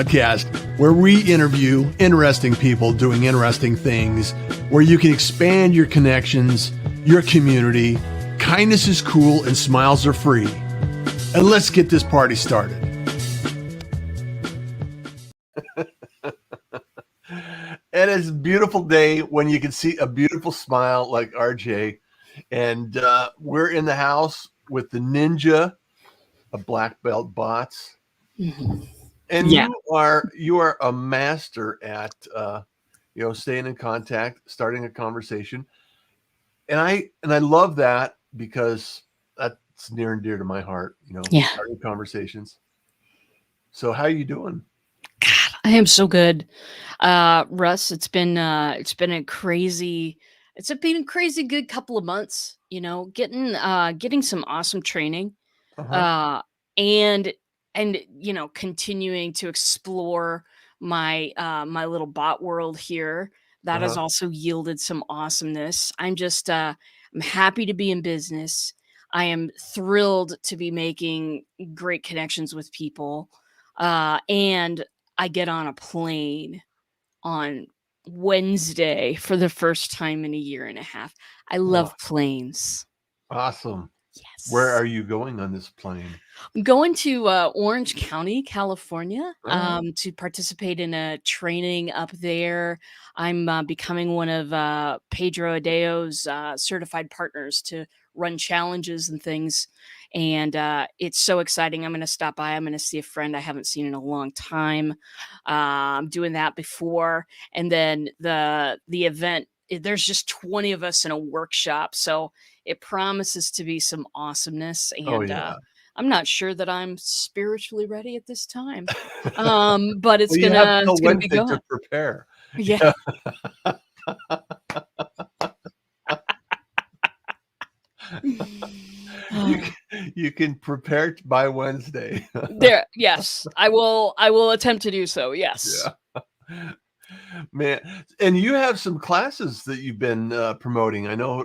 Podcast where we interview interesting people doing interesting things, where you can expand your connections, your community. Kindness is cool and smiles are free. And let's get this party started. It is a beautiful day when you can see a beautiful smile like RJ. And we're in the house with the ninja of black belt bots. Mm-hmm. And Yeah. you are a master at staying in contact, starting a conversation. And I love that because that's near and dear to my heart, Yeah. starting conversations. So how are you doing? God, I am so good. Russ, it's been a crazy good couple of months, getting some awesome training. Uh-huh. And continuing to explore my little bot world here that has Uh-huh. also yielded some awesomeness. I'm happy to be in business. I am thrilled to be making great connections with people. And I get on a plane on Wednesday for the first time in a year and a half. I Oh, love planes. awesome. Where Yes. are you going on this plane? I'm going to Orange County, California, Oh, to participate in a training up there. I'm becoming one of Pedro Adeo's certified partners to run challenges and things. And it's so exciting. I'm going to stop by. I'm going to see a friend I haven't seen in a long time. I'm doing that before. And then the event, there's just 20 of us in a workshop. So it promises to be some awesomeness. oh And yeah. I'm not sure that I'm spiritually ready at this time. But Well, you have till it's gonna be Wednesday to going. prepare. Yeah. Yeah. You Oh, you can prepare by Wednesday. there, yes, I will attempt to do so. Yes. Yeah. Man, and you have some classes that you've been promoting. I know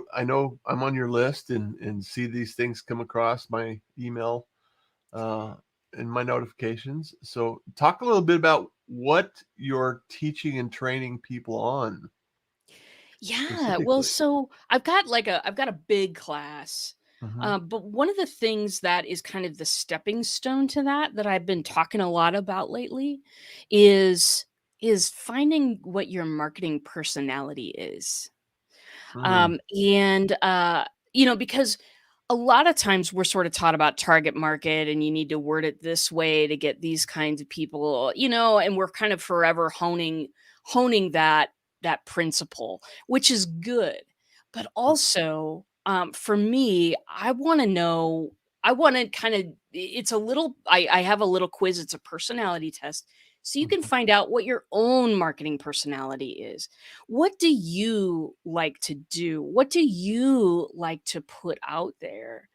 I'm on your list and see these things come across my email uh and my notifications. So talk a little bit about what you're teaching and training people on Yeah. Well, specifically. so I've got a big class. Hmm. But one of the things that is kind of the stepping stone to that I've been talking a lot about lately is finding what your marketing personality is. Mm. And because a lot of times we're sort of taught about target market and you need to word it this way to get these kinds of people, and we're kind of forever honing that principle, which is good. But also, for me, I want to kind of, it's a little, I have a little quiz. It's a personality test. So you can Mhm. find out what your own marketing personality is. What do you like to do? What do you like to put out there?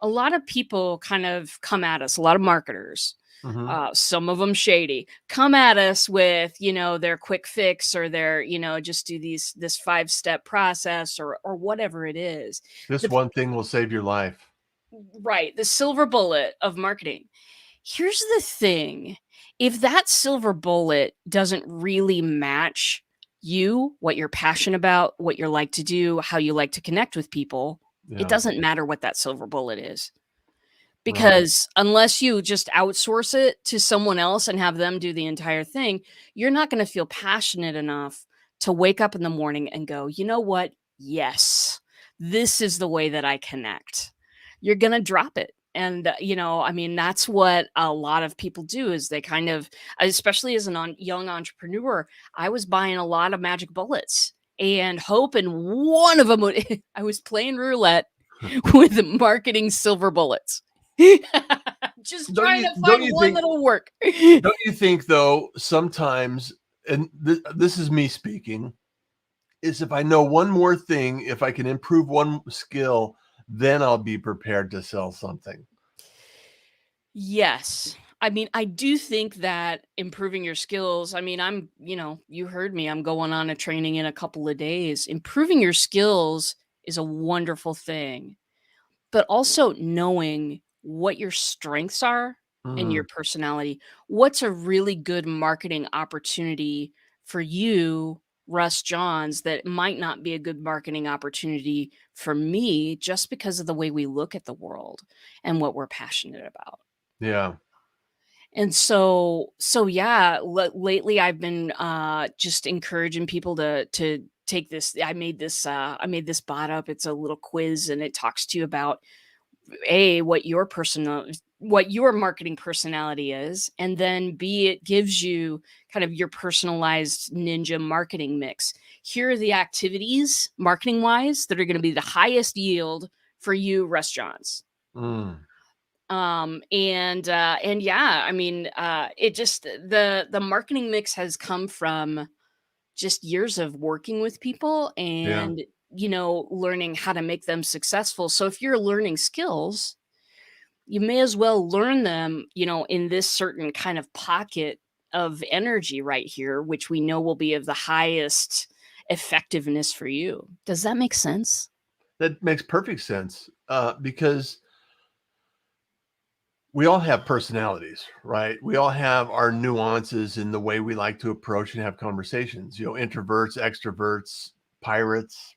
A lot of people kind of come at us, a lot of marketers, Mhm. some of them shady, come at us with, their quick fix or their, just do this 5-step process or whatever it is. This The one thing will save your life. Right, the silver bullet of marketing. Here's the thing, if that silver bullet doesn't really match you, what you're passionate about, what you like to do, how you like to connect with people, it Yeah. doesn't matter what that silver bullet is. Right. Because unless you just outsource it to someone else and have them do the entire thing, you're not gonna feel passionate enough to wake up in the morning and go, "You know what? Yes, this is the way that I connect." You're gonna drop it. And, I mean, that's what a lot of people do is they kind of, especially as a young entrepreneur, I was buying a lot of magic bullets and hoping one of them would I was playing roulette with marketing silver bullets. Just Don't trying you to don't find you one think that'll work. don't you think though sometimes, and this is me speaking, is if I know one more thing, if I can improve one skill, then I'll be prepared to sell something. Yes. I mean, I do think that improving your skills, I mean, you heard me, I'm going on a training in a couple of days. Improving your skills is a wonderful thing, but also knowing what your strengths are and your Mm, personality. What's a really good marketing opportunity for you, Russ Johns, that might not be a good marketing opportunity for me just because of the way we look at the world and what we're passionate about? yeah. And so yeah, lately I've been just encouraging people to take this. I made this bot up. It's a little quiz and it talks to you about a what your marketing personality is, and then b it gives you kind of your personalized ninja marketing mix. Here are the activities marketing wise that are going to be the highest yield for you restaurants. Mm, And yeah, I mean, it just the marketing mix has come from just years of working with people yeah. and learning how to make them successful. So if you're learning skills, you may as well learn them, in this certain kind of pocket of energy right here, which we know will be of the highest effectiveness for you. Does that make sense? That makes perfect sense, because we all have personalities, right? We all have our nuances in the way we like to approach and have conversations. Introverts, extroverts, pirates,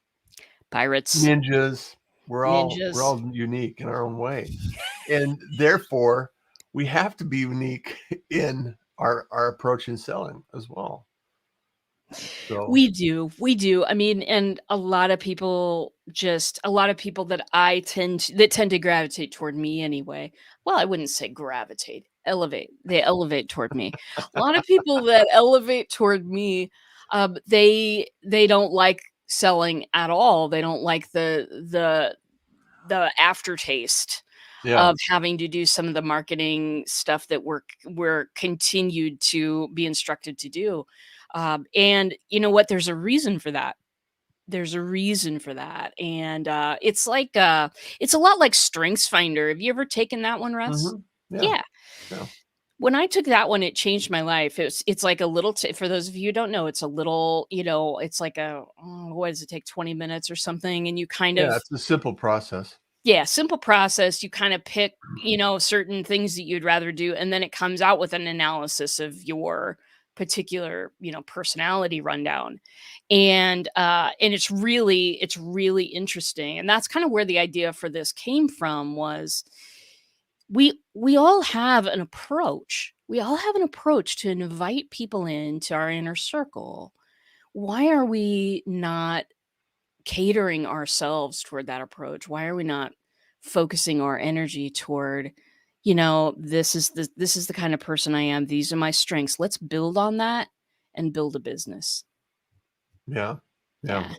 Pirates, ninjas. We're ninjas. all unique in our own way, and therefore we have to be unique in our approach in selling as well. So We do, we do. I mean, and a lot of people that tend to gravitate toward me anyway. Well, I wouldn't say gravitate, elevate. They elevate toward me. A lot of people that elevate toward me, they don't like selling at all. They don't like the aftertaste yeah, of having to do some of the marketing stuff that we're continued to be instructed to do. And you know what? There's a reason for that. There's a reason for that. And it's a lot like Strengths Finder. Have you ever taken that one, Russ? hmm, yeah, Yeah. yeah, When I took that one, it changed my life. It's like a little for those of you who don't know, it's a little, it's like what does it take, 20 minutes or something? And you kind yeah. of It's a simple process. yeah, simple process. You kind of pick, certain things that you'd rather do, and then it comes out with an analysis of your particular, personality rundown. And it's really interesting. And that's kind of where the idea for this came from was we all have an approach. We all have an approach to invite people into our inner circle. Why are we not catering ourselves toward that approach? Why are we not focusing our energy toward, this is the kind of person I am. These are my strengths. Let's build on that and build a business. Yeah, yeah. Yeah,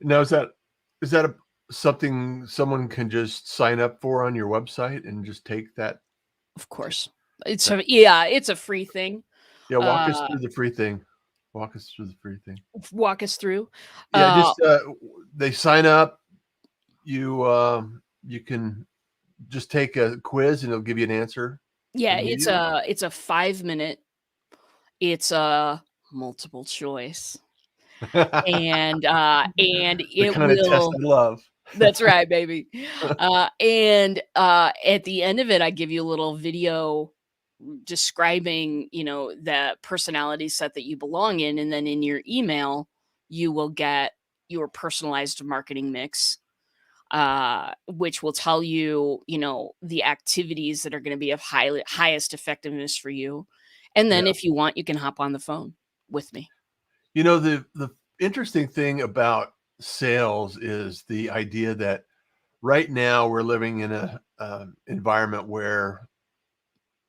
Now, is that something someone can just sign up for on your website and just take that? of course. That It's a free thing. Yeah, walk us Uh through the free thing. Walk us through the free thing. Walk us through. Yeah, Uh just they sign up. You can just take a quiz and it'll give you an answer yeah, immediately. it's a 5 minute, it's a multiple choice. And The it kind of test will I love. That's right, baby. At the end of it, I give you a little video describing, the personality set that you belong in, and then in your email, you will get your personalized marketing mix, which will tell you, the activities that are going to be of highest effectiveness for you. And Yeah. then, if you want, you can hop on the phone with me. The interesting thing about sales is the idea that right now we're living in a environment where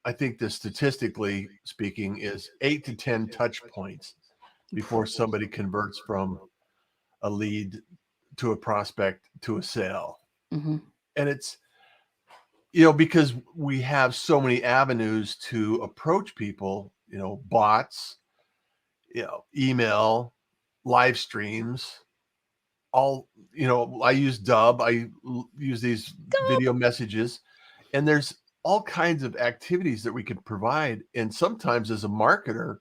I think that statistically speaking is 8 to 10 touch points before somebody converts from a lead to a prospect to a sale. Hmm. And it's, because we have so many avenues to approach people, bots, email, live streams, I use Dub, use these video messages, and there's all kinds of activities that we could provide. And sometimes as a marketer,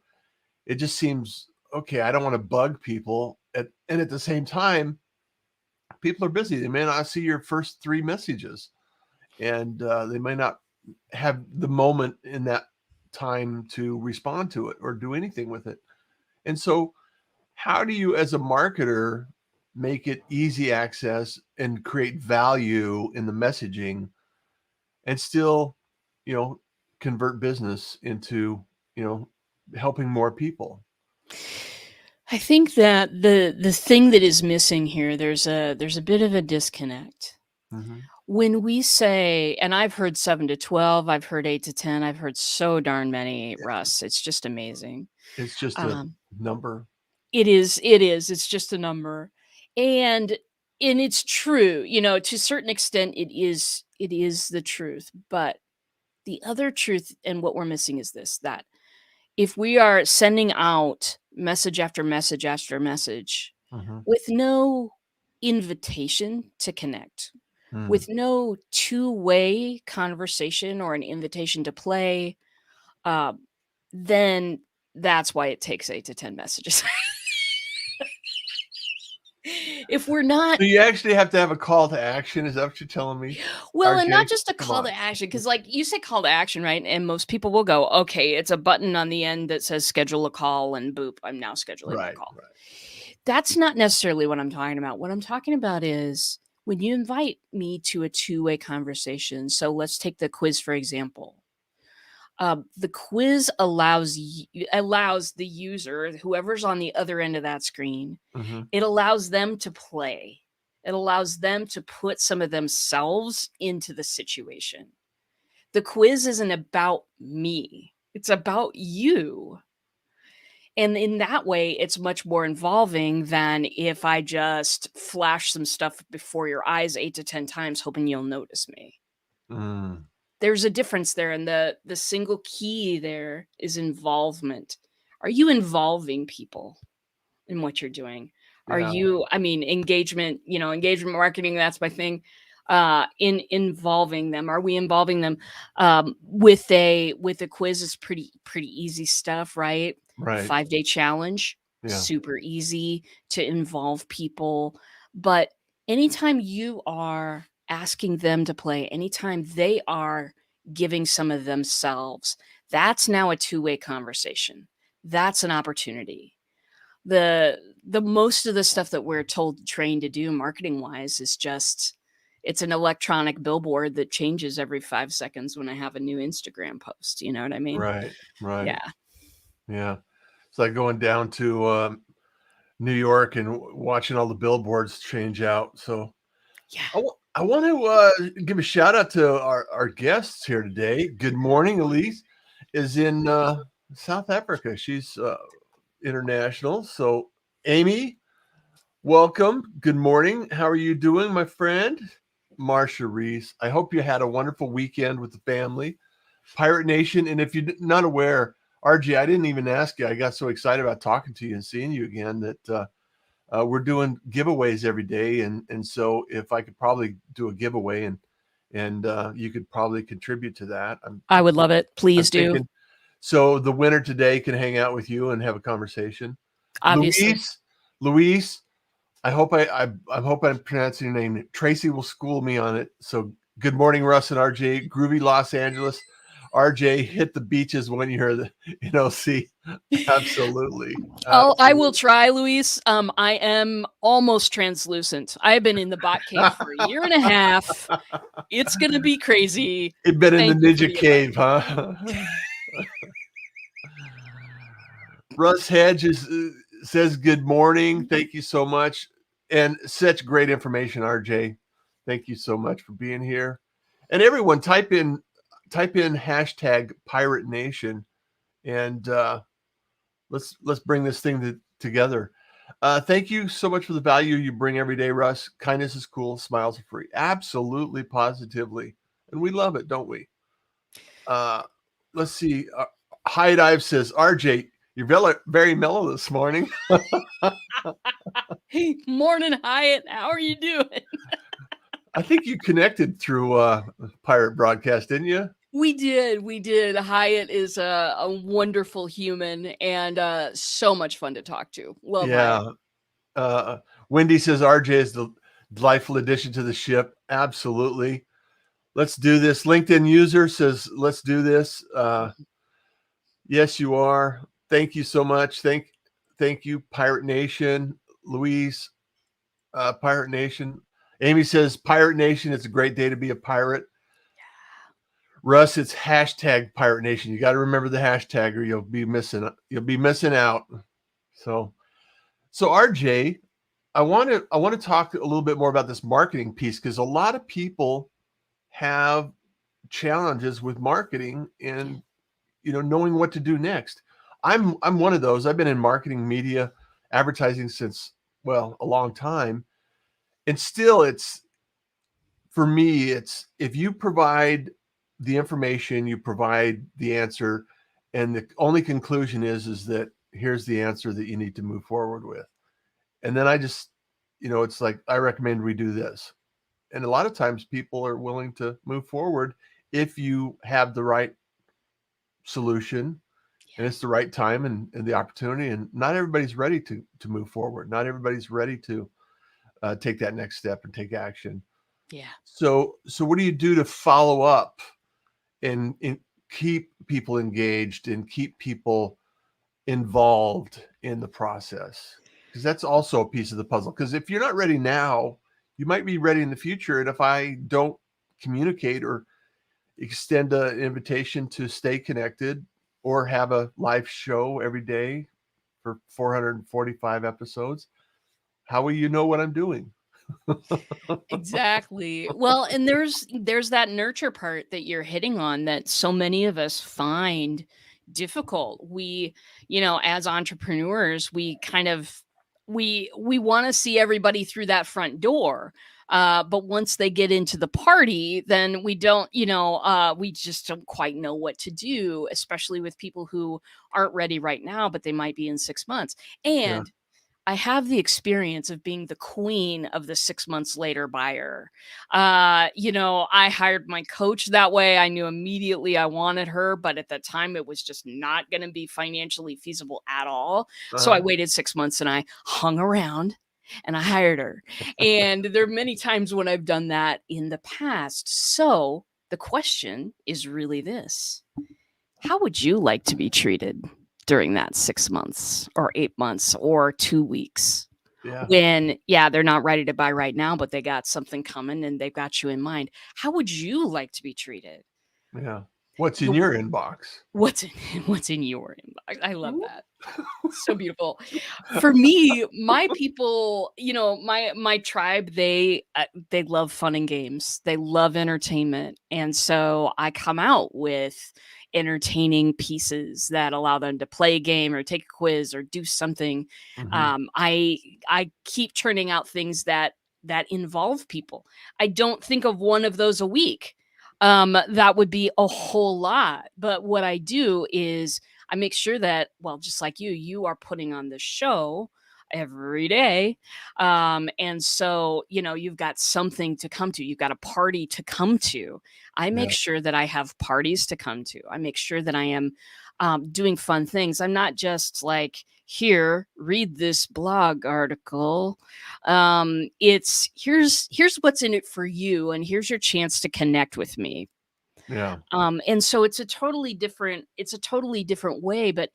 it just seems, okay, I don't want to bug people. And at the same time, people are busy. They may not see your first three messages, and they may not have the moment in that time to respond to it or do anything with it. And so, how do you, as a marketer, make it easy access and create value in the messaging and still, you know, convert business into, you know, helping more people? I think that the thing that is missing here, there's a bit of a disconnect. Mm-hmm. When we say, and I've heard 7 to 12, I've heard 8 to 10, I've heard so darn many, Yeah. Russ. It's just amazing. It's just a Um, number. it is, it's just a number. And and it's true, to a certain extent it is the truth. But the other truth and what we're missing is this, that if we are sending out message after message after message Mm-hmm. with no invitation to connect, Mm. with no two-way conversation or an invitation to play, uh, then that's why it takes 8 to 10 messages. If we're not So you actually have to have a call to action. Is that what you're telling me, well, and not RJ? just a Come call to on. action, because like you say call to action, right? And most people will go, okay, it's a button on the end that says schedule a call, and boop, I'm now scheduling my Right, call. right. That's not necessarily what I'm talking about. What I'm talking about is when you invite me to a two-way conversation. So let's take the quiz, for example. The quiz allows the user, whoever's on the other end of that screen, Mm-hmm. it allows them to play. It allows them to put some of themselves into the situation. The quiz isn't about me. It's about you. And in that way, it's much more involving than if I just flash some stuff before your eyes 8 to 10 times hoping you'll notice me. Mm. There's a difference there, and the single key there is involvement. Are you involving people in what you're doing? Are Yeah. you I mean, engagement marketing, that's my thing. In involving them. Are we involving them? With a quiz, it's pretty easy stuff, right? Right. 5-day challenge, Yeah. super easy to involve people. But anytime you are asking them to play, anytime they are giving some of themselves, that's now a two-way conversation. That's an opportunity. The most of the stuff that we're told trained to do marketing wise is just it's an electronic billboard that changes every 5 seconds when I have a new Instagram post, you know what I mean? Right. Right. Yeah. Yeah. It's like going down to New York and watching all the billboards change out. So Yeah. I want to give a shout out to our guests here today. Good morning. Elise is in South Africa. She's international. So, Amy, welcome. Good morning. How are you doing, my friend? Marsha Reese. I hope you had a wonderful weekend with the family. Pirate Nation. And if you're not aware, RJ, I didn't even ask you. I got so excited about talking to you and seeing you again that we're doing giveaways every day. And so if I could probably do a giveaway and you could probably contribute to that. I would love it. I'm Please do. thinking so the winner today can hang out with you and have a conversation. Obviously. Louise, I hope I'm pronouncing your name. Tracy will school me on it. So good morning, Russ and RJ. Groovy Los Angeles. RJ hit the beaches when you're the NOC. Absolutely. Oh, I will Absolutely. try, Luis. I am almost translucent. I've been in the bot cave for a year and a half. It's gonna be crazy. You've been in the Thank you for ninja the invite. cave, huh? Russ Hedges says good morning. Thank you so much. And such great information, RJ. Thank you so much for being here. And everyone, type in hashtag Pirate Nation and let's bring this thing together. Thank you so much for the value you bring every day, Russ. Kindness is cool, smiles are free. Absolutely, positively. And we love it, don't we? Uh, let's see. High Dive says, RJ, you're very mellow this morning. Hey, morning, Hyatt. How are you doing? I think you connected through Pirate Broadcast, didn't you? We did. We did. Hyatt is a wonderful human and so much fun to talk to. Love Hyatt. Yeah. Wendy says RJ is the delightful addition to the ship. Absolutely. Let's do this. LinkedIn user says, let's do this. Yes, you are. Thank you so much. Thank you, Pirate Nation. Louise, Pirate Nation. Amy says, Pirate Nation, it's a great day to be a pirate. Russ, it's hashtag Pirate Nation. You got to remember the hashtag or you'll be missing out. So RJ, I want to talk a little bit more about this marketing piece, because a lot of people have challenges with marketing and knowing what to do next. I'm one of those. I've been in marketing, media, advertising since a long time, and still for me, it's if you provide the information, you provide the answer, and the only conclusion is that here's the answer that you need to move forward with. And then I just, it's like, I recommend we do this. And a lot of times people are willing to move forward if you have the right solution and it's the right time and the opportunity. And not everybody's ready to move forward. Not everybody's ready to take that next step and take action. Yeah. So what do you do to follow up and keep people engaged and keep people involved in the process? Because that's also a piece of the puzzle. Because if you're not ready now, you might be ready in the future. And if I don't communicate or extend an invitation to stay connected or have a live show every day for 445 episodes, how will you know what I'm doing? Exactly. Well, and there's that nurture part that you're hitting on that so many of us find difficult. We, as entrepreneurs, we kind of we want to see everybody through that front door. But once they get into the party, then we don't, we just don't quite know what to do, especially with people who aren't ready right now, but they might be in 6 months. Yeah. And I have the experience of being the queen of the 6 months later buyer. I hired my coach that way. I knew immediately I wanted her, but at that time it was just not going to be financially feasible at all. So I waited 6 months and I hung around and I hired her. And there are many times when I've done that in the past. So the question is really this: how would you like to be treated during that 6 months or 8 months or 2 weeks? Yeah. When, they're not ready to buy right now, but they got something coming and they've got you in mind. How would you like to be treated? Yeah. What's in your inbox? What's in your inbox? I love that. So beautiful. For me, my people, my tribe, they love fun and games. They love entertainment. And so I come out with entertaining pieces that allow them to play a game or take a quiz or do something. Mm-hmm. I keep churning out things that involve people. I don't think of one of those a week. That would be a whole lot. But what I do is I make sure that, just like you are putting on this show every day. And so, you've got something to come to. You've got a party to come to. I make Yeah. sure that I have parties to come to. I make sure that I am doing fun things. I'm not just like, here, read this blog article. It's here's what's in it for you, and here's your chance to connect with me. Yeah. And so it's a totally different way, but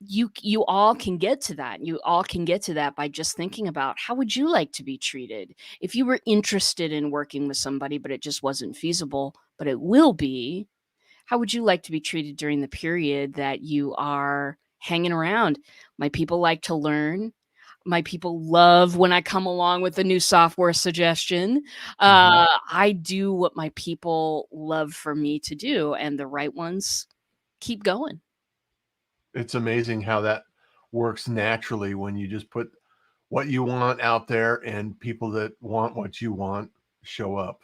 you all can get to that. You all can get to that by just thinking about, how would you like to be treated if you were interested in working with somebody, but it just wasn't feasible, but it will be. How would you like to be treated during the period that you are hanging around? My people like to learn. My people love when I come along with a new software suggestion. Mm-hmm. I do what my people love for me to do, and the right ones keep going. It's amazing how that works naturally when you just put what you want out there and people that want what you want show up.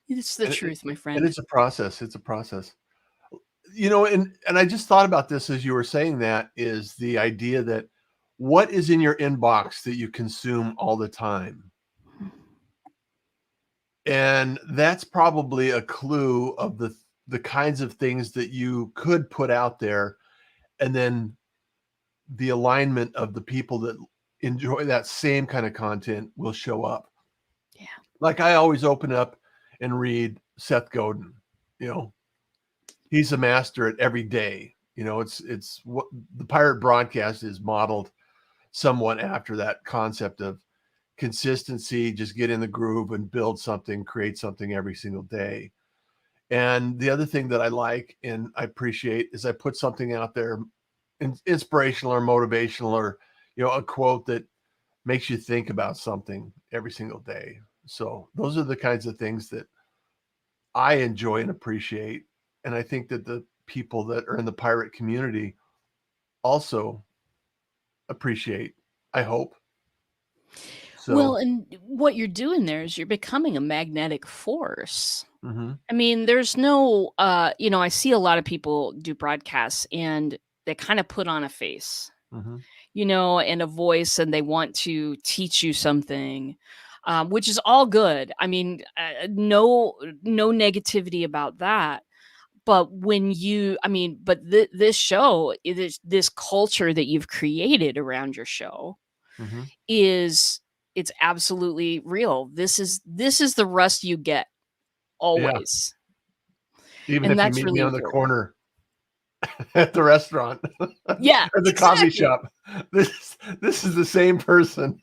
It's the And, truth, my and friend. it's a process. It's a process. And I just thought about this as you were saying that, is the idea that what is in your inbox that you consume all the time? And that's probably a clue of the kinds of things that you could put out there, and then the alignment of the people that enjoy that same kind of content will show up. Yeah. Like I always open up and read Seth Godin. You know, he's a master at every day. You know, it's what the pirate broadcast is modeled somewhat after that concept of consistency, just get in the groove and build something, create something every single day. And the other thing that I like and I appreciate is I put something out there, inspirational or motivational, or, you know, a quote that makes you think about something every single day. So those are the kinds of things that I enjoy and appreciate. And I think that the people that are in the pirate community also appreciate, I hope. Well, So, and what you're doing there is you're becoming a magnetic force. mhm, I mean, there's no, I see a lot of people do broadcasts and they kind of put on a face, mhm, and a voice, and they want to teach you something, which is all good. I mean, no negativity about that. But this show, it is this culture that you've created around your show mhm. is it's absolutely real. This is the Rust you get Yeah. always. Even And if you that's meet me really on the important. corner at the restaurant Yeah, or the coffee exactly. shop, this is the same person.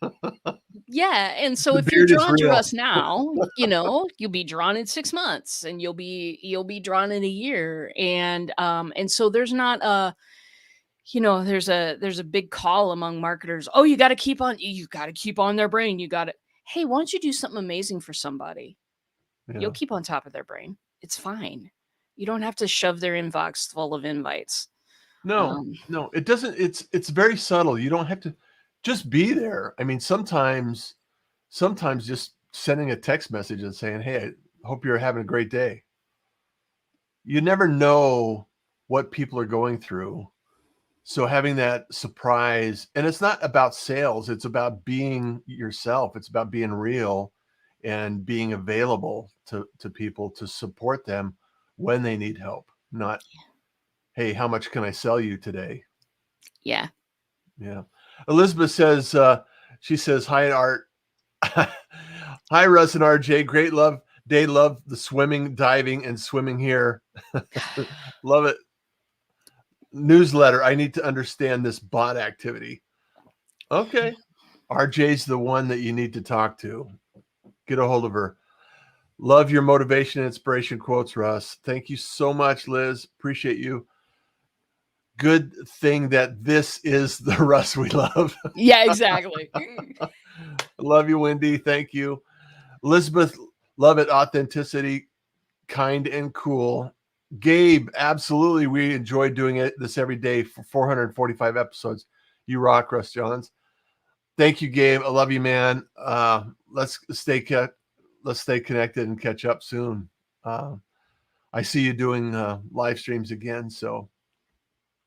Yeah, and so The if you're beard is drawn to real. us now, you'll be drawn in 6 months, and you'll be drawn in a year, and so there's not a there's a big call among marketers. Oh, you gotta keep on their brain. Hey, why don't you do something amazing for somebody? You'll Yeah. keep on top of their brain. It's fine. You don't have to shove their inbox full of invites. No, Um, no, it doesn't. It's very subtle. You don't have to just be there. I mean, sometimes just sending a text message and saying, "Hey, I hope you're having a great day." You never know what people are going through. So having that surprise, and it's not about sales, it's about being yourself. It's about being real and being available to people to support them when they need help. Not, "Hey, how much can I sell you today?" yeah. Yeah. Elizabeth says, she says, "Hi, Art." Hi, Russ and RJ. Great love. Day love the swimming, diving, and swimming here. Love it. Newsletter. I need to understand this bot activity. Okay. RJ's the one that you need to talk to. Get a hold of her. Love your motivation and inspiration quotes, Russ. Thank you so much, Liz. Appreciate you. Good thing that this is the Russ we love. Yeah, exactly. Love you, Wendy. Thank you. Elizabeth, love it. Authenticity, kind and cool. Gabe, absolutely. We enjoy doing this every day for 445 episodes. You rock, Russ Johns. Thank you, Gabe. I love you, man. Let's stay connected and catch up soon. Uh, I see you doing live streams again, so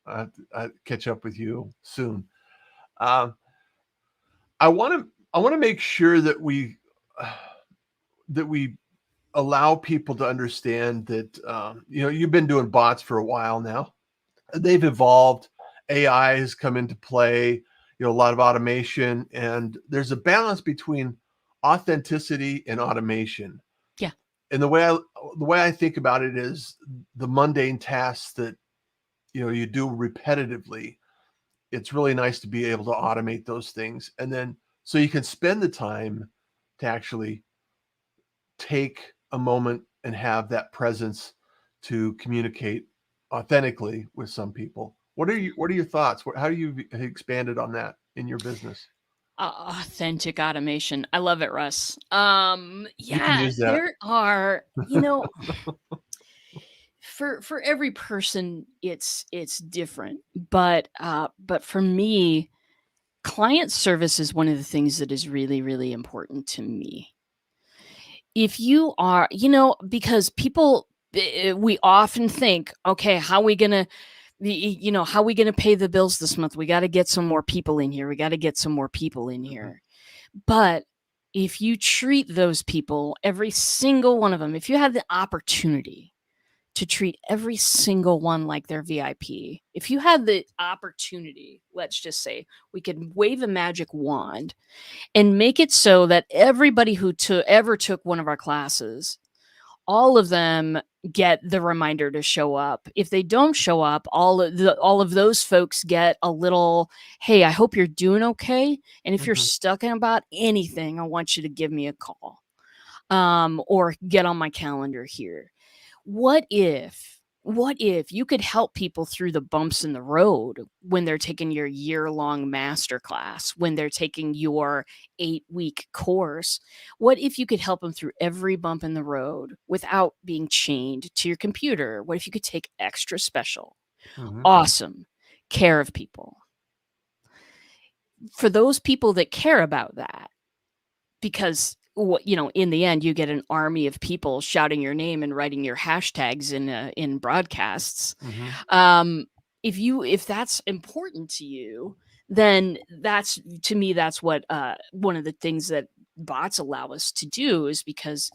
I catch up with you soon. Uh, I want to make sure that we allow people to understand that you've been doing bots for a while now. They've evolved. AI has come into play. A lot of automation, and there's a balance between authenticity and automation. Yeah. And the way I think about it is the mundane tasks that you do repetitively. It's really nice to be able to automate those things, and then so you can spend the time to actually take a moment and have that presence to communicate authentically with some people. What are your thoughts? How do you expanded on that in your business? Authentic automation. I love it, Russ. You can Yeah, use that. there are, for every person it's different, but for me, client service is one of the things that is really, really important to me. If you are, because people, we often think, okay, how we gonna pay the bills this month? We got to get some more people in here. We got to get some more people in Mhm. here. But if you treat those people, every single one of them, if you have the opportunity to treat every single one like they're VIP, if you had the opportunity, let's just say we could wave a magic wand and make it so that everybody who ever took one of our classes all of them get the reminder to show up. If they don't show up, all of those folks get a little, hey, I hope you're doing okay. And if you're Mhm. stuck in about anything, I want you to give me a call. Or get on my calendar here. What if you could help people through the bumps in the road when they're taking your year-long master class, when they're taking your 8-week course? What if you could help them through every bump in the road without being chained to your computer? What if you could take extra special, Mhm. awesome care of people? For those people that care about that, because in the end you get an army of people shouting your name and writing your hashtags in broadcasts. Mhm. um if that's important to you, then that's, to me, that's what one of the things that bots allow us to do, is because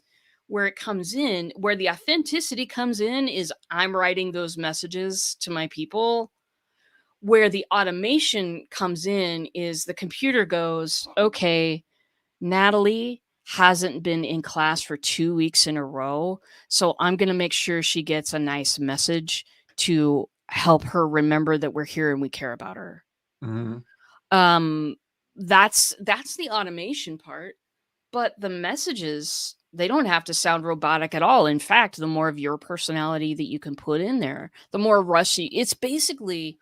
where the authenticity comes in is I'm writing those messages to my people. Where the automation comes in is the computer goes, okay, Natalie hasn't been in class for 2 weeks in a row, so I'm gonna make sure she gets a nice message to help her remember that we're here and we care about her. Mhm. Um, that's the automation part, but the messages, they don't have to sound robotic at all. In fact, the more of your personality that you can put in there, the more rushy. It's basically,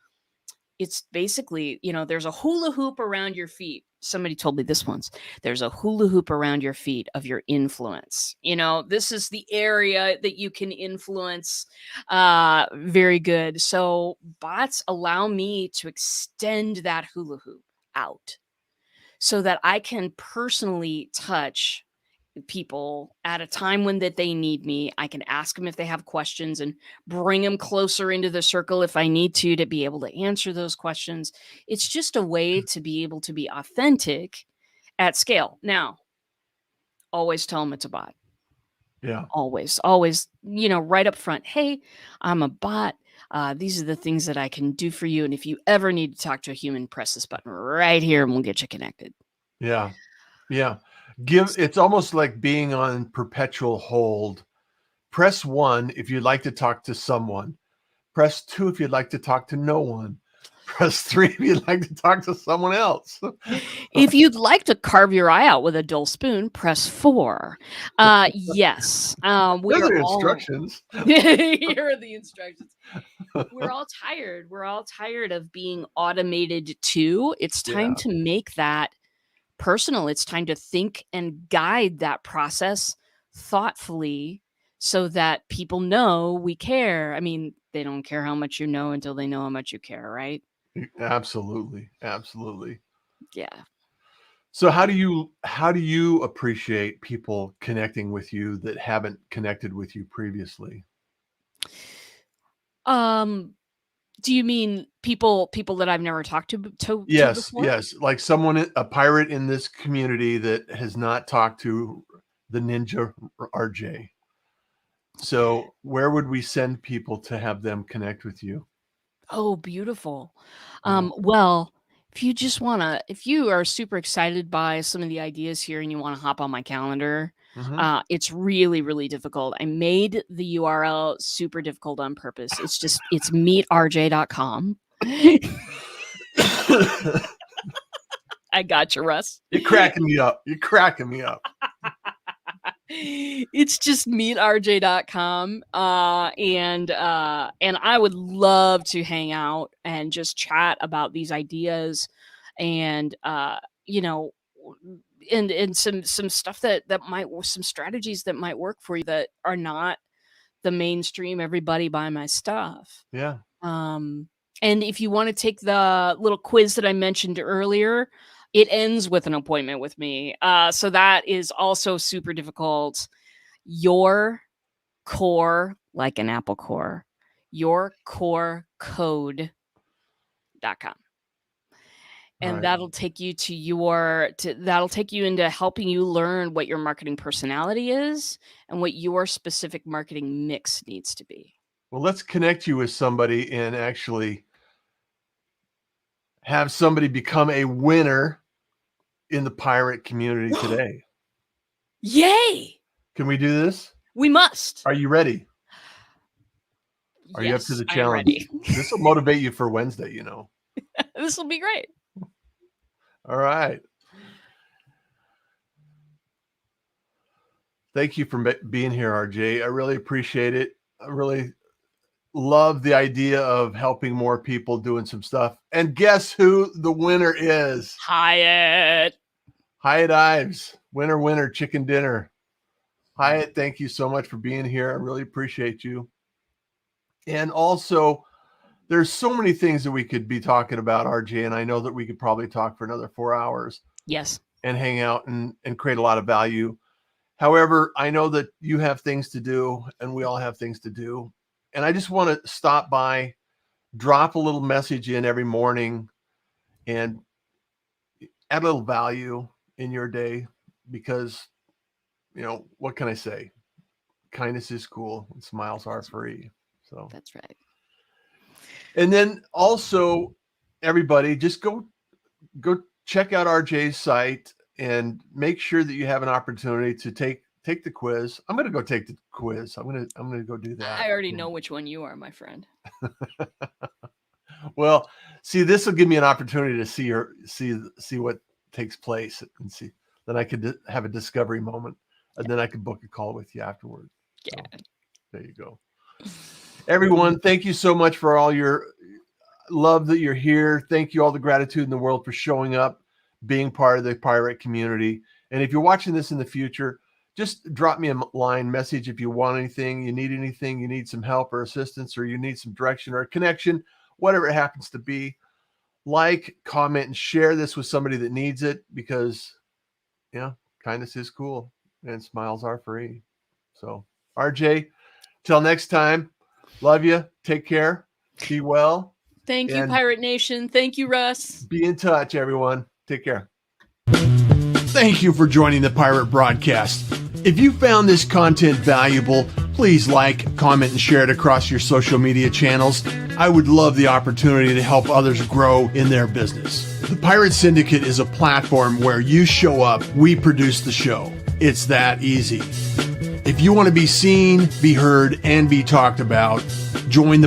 there's a hula hoop around your feet. Somebody told me this once. There's a hula hoop around your feet of your influence. This is the area that you can influence. Very good. So bots allow me to extend that hula hoop out so that I can personally touch people at a time when that they need me. I can ask them if they have questions and bring them closer into the circle if I need to be able to answer those questions. It's just a way to be able to be authentic at scale. Now, always tell them it's a bot. Yeah. Always, right up front. Hey, I'm a bot. These are the things that I can do for you. And if you ever need to talk to a human, press this button right here and we'll get you connected. Yeah. Yeah. It's almost like being on perpetual hold. Press 1 if you'd like to talk to someone. Press 2 if you'd like to talk to no one. Press 3 if you'd like to talk to someone else. If you'd like to carve your eye out with a dull spoon, press 4. Yes, we Those are are all instructions. here are the instructions. We're all tired. We're all tired of being automated too. It's time Yeah. to make that personal. It's time to think and guide that process thoughtfully so that people know we care. I mean, they don't care how much you know until they know how much you care, right? Absolutely. Absolutely. Yeah. So how do you appreciate people connecting with you that haven't connected with you previously? Um Do you mean people that I've never talked to Yes, before? yes, like a pirate in this community that has not talked to the ninja RJ. So, where would we send people to have them connect with you? Oh, beautiful. Yeah. Well, if you are super excited by some of the ideas here and you wanna hop on my calendar, Mhm. it's really, really difficult. I made the URL super difficult on purpose. It's meetrj.com. I got you, Russ. You're cracking me up. You're cracking me up. It's just meetrj.com. And I would love to hang out and just chat about these ideas and you know and some stuff that might some strategies that might work for you that are not the mainstream everybody buy my stuff. Yeah. um, and if you want to take the little quiz that I mentioned earlier, it ends with an appointment with me. So that is also super difficult. Your core, like an Apple core, yourcorecode.com. And Alright. that'll take you into helping you learn what your marketing personality is and what your specific marketing mix needs to be. Well, let's connect you with somebody and actually have somebody become a winner in the pirate community today. Yay! Can we do this? We must. Are you ready? Are you up to the Yes, I'm challenge? ready. This will motivate you for Wednesday, This will be great. All right. Thank you for being here, RJ. I really appreciate it. I really love the idea of helping more people doing some stuff. And guess who the winner is? Hyatt. Hyatt Ives. Winner, chicken dinner. Hyatt, thank you so much for being here. I really appreciate you. And also, there's so many things that we could be talking about, RJ, and I know that we could probably talk for another 4 hours. Yes. And hang out and create a lot of value. However, I know that you have things to do and we all have things to do. And I just want to stop by, drop a little message in every morning and add a little value in your day because, what can I say? Kindness is cool and smiles are free. So that's right. And then also, everybody, just go check out RJ's site and make sure that you have an opportunity to take the quiz. I'm going to go take the quiz. I'm going to go do that. I already know which one you are, my friend. Well, see, this will give me an opportunity to see what takes place and see. Then I could have a discovery moment, and then I could book a call with you afterward. Yeah. So, there you go. Everyone, thank you so much for all your love that you're here. Thank you, all the gratitude in the world for showing up, being part of the pirate community. And if you're watching this in the future, just drop me a line message if you want anything, you need some help or assistance, or you need some direction or a connection, whatever it happens to be. Like, comment, and share this with somebody that needs it because, kindness is cool and smiles are free. So, RJ, till next time, love you. Take care. Be well. Thank you, Pirate Nation. Thank you, Russ. Be in touch, everyone. Take care. Thank you for joining the Pirate Broadcast. If you found this content valuable, please like, comment, and share it across your social media channels. I would love the opportunity to help others grow in their business. The Pirate Syndicate is a platform where you show up, we produce the show. It's that easy. If you want to be seen, be heard, and be talked about, join the